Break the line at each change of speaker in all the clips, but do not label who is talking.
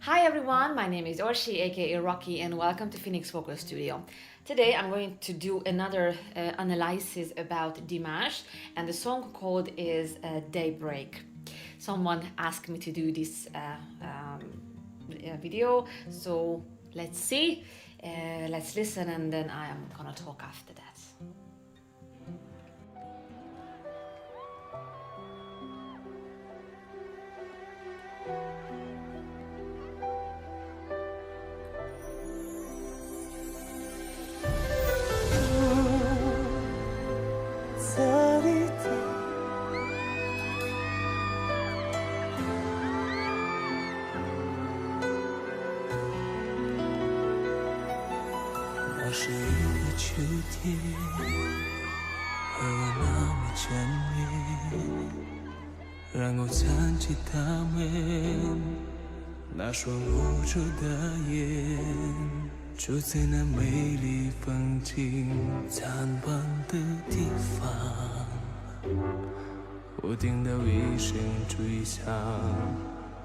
Hi everyone, my name is Orsi, aka Rocky, and welcome to Phoenix Vocal Studio. Today I'm going to do another analysis about Dimash, and the song called is Daybreak. Someone asked me to do this video, so let's see, let's listen, and then I am gonna talk after that.
那是一个秋天，和我那么眷恋，然后想起他们那双无助的眼，就在那美丽风景残破的地方，我听到一声追响，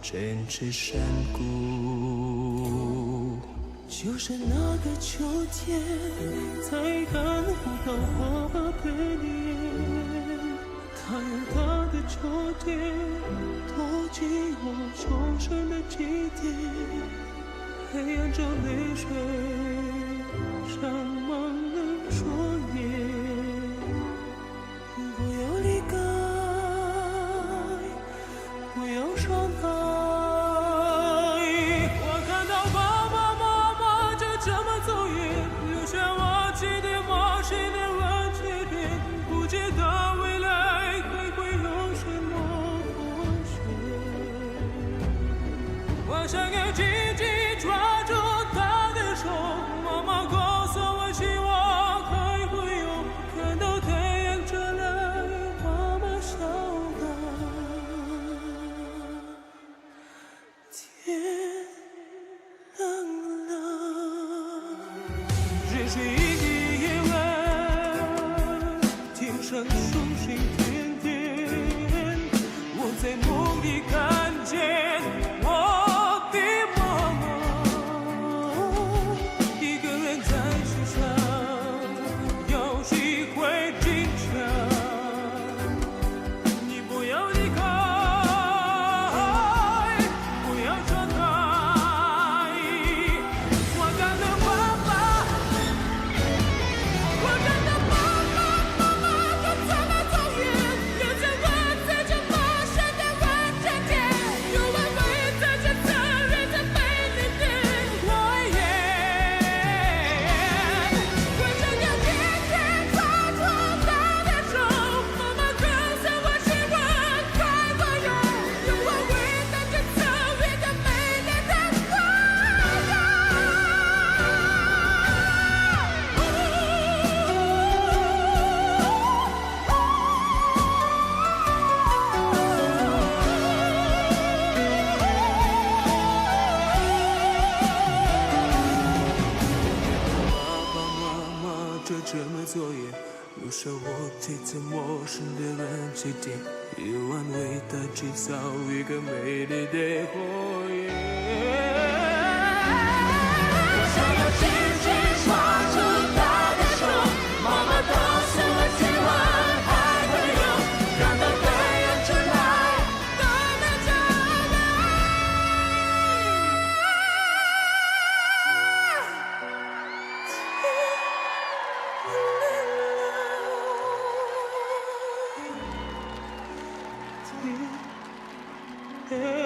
振翅山谷。就是那个秋天，才看不到花的脸，它有它的秋天，托起我重生的祭奠，黑暗中泪水沾满了双眼，不要离开，不要伤害。我想要紧紧抓住她的手，妈妈告诉我希望还会有，看到太阳出来，妈妈笑了。天亮了，只是一个夜晚，天上星星点点，我在梦里看见。这么作业，有时候我对着陌生的人起点，有安慰的制造一个美丽的火焰。我想要紧紧抓住她的手，妈妈告诉我希望还会有，看到太阳出来，多么灿
Yeah.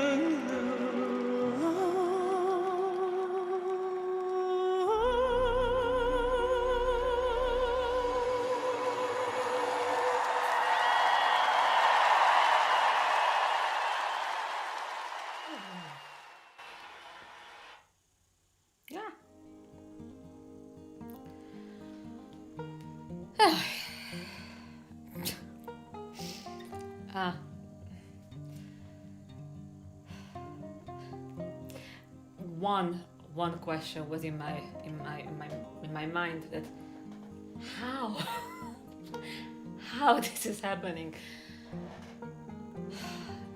One question was in my mind, that how this is happening,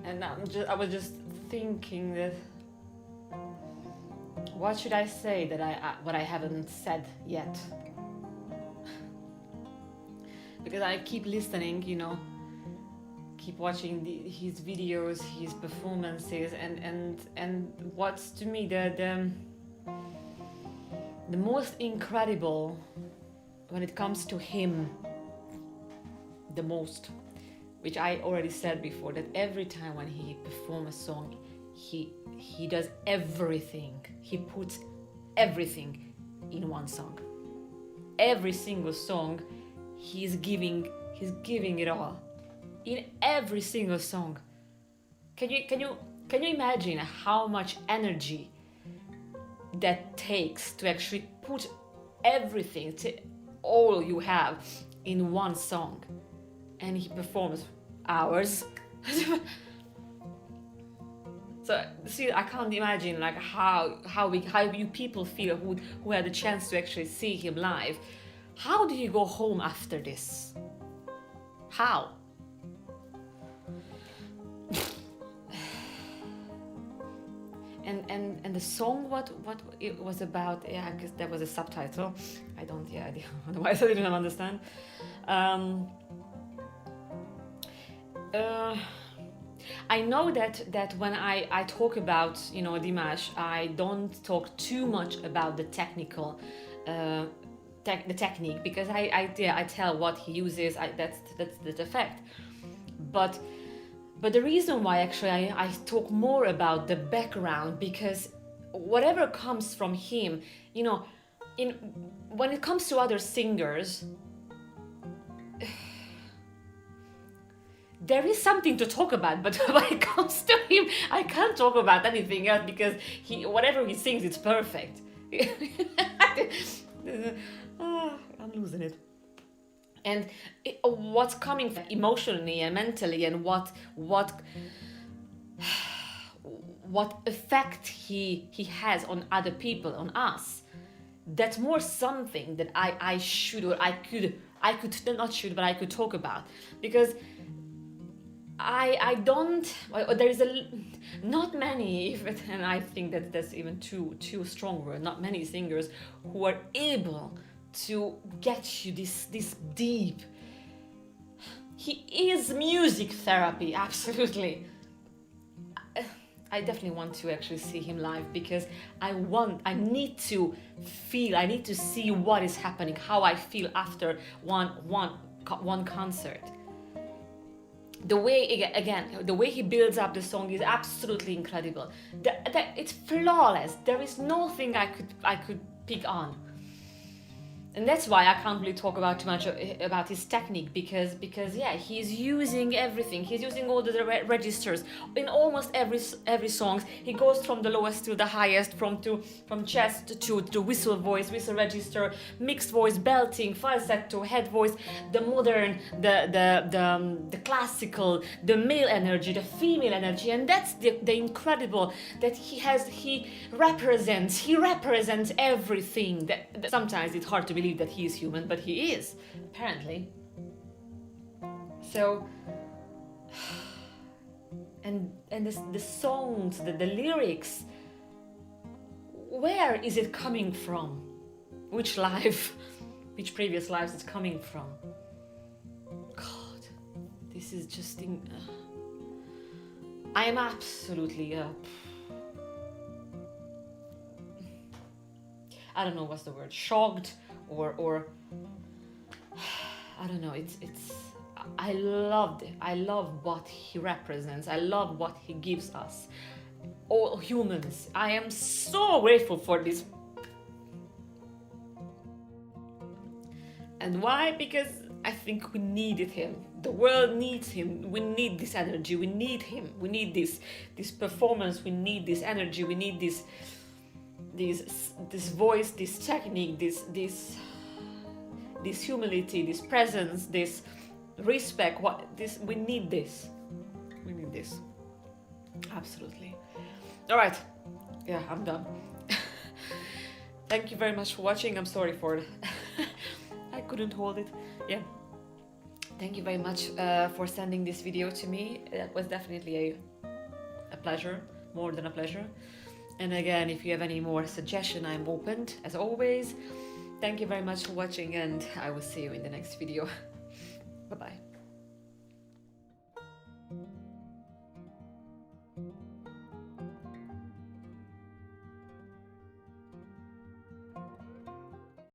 and I was just thinking that what should I say that what I haven't said yet? Because I keep listening, you know, keep watching his videos, his performances, and what's to me the most incredible when it comes to him, the most, which I already said before, that every time when he performs a song, he does everything. He puts everything in one song. Every single song, he's giving it all. In every single song. Can you imagine how much energy that takes to actually put everything, all you have, in one song? And he performs hours. So see, I can't imagine like how you people feel who had the chance to actually see him live. How do you go home after this? How? And the song, what it was about? Yeah, because there was a subtitle. I don't, yeah, otherwise I didn't understand. I know that when I talk about, you know, Dimash, I don't talk too much about the technical, the technique, because I tell what he uses. That's the fact. But the reason why actually I talk more about the background, because whatever comes from him, you know, when it comes to other singers, there is something to talk about, but when it comes to him, I can't talk about anything else, because whatever he sings, it's perfect. I'm losing it. And what's coming emotionally and mentally, and what effect he has on other people, on us, that's more something that I could talk about, because I don't, there is not many, and I think that that's even too strong word, not many singers who are able to get you this deep. He is music therapy, absolutely. I definitely want to actually see him live, because I need to see what is happening, how I feel after one concert. The way he builds up the song is absolutely incredible. It's flawless. There is nothing I could pick on. And that's why I can't really talk about too much about his technique, because yeah, he's using everything. He's using all the registers in almost every song. He goes from the lowest to the highest, from chest to whistle voice, whistle register, mixed voice, belting, falsetto, head voice, the modern, the classical, the male energy, the female energy, and that's the incredible that he represents everything. That sometimes it's hard to believe that he is human, but he is, apparently. So, and the songs, the lyrics, where is it coming from? Which previous lives it's coming from? God, this is just I am absolutely I don't know what's the word, shocked, or I don't know, it's I loved it. I love what he represents. I love what he gives us, all humans. I am so grateful for this. And why? Because I think we needed him. The world needs him. We need this energy. We need him. We need this performance. We need this energy. We need this voice, this technique, this humility, this presence, this respect. We need this. We need this. Absolutely. All right. Yeah, I'm done. Thank you very much for watching. I'm sorry for it. I couldn't hold it. Yeah. Thank you very much for sending this video to me. That was definitely a pleasure, more than a pleasure. And again, if you have any more suggestion, I'm open as always. Thank you very much for watching, and I will see you in the next video. Bye bye.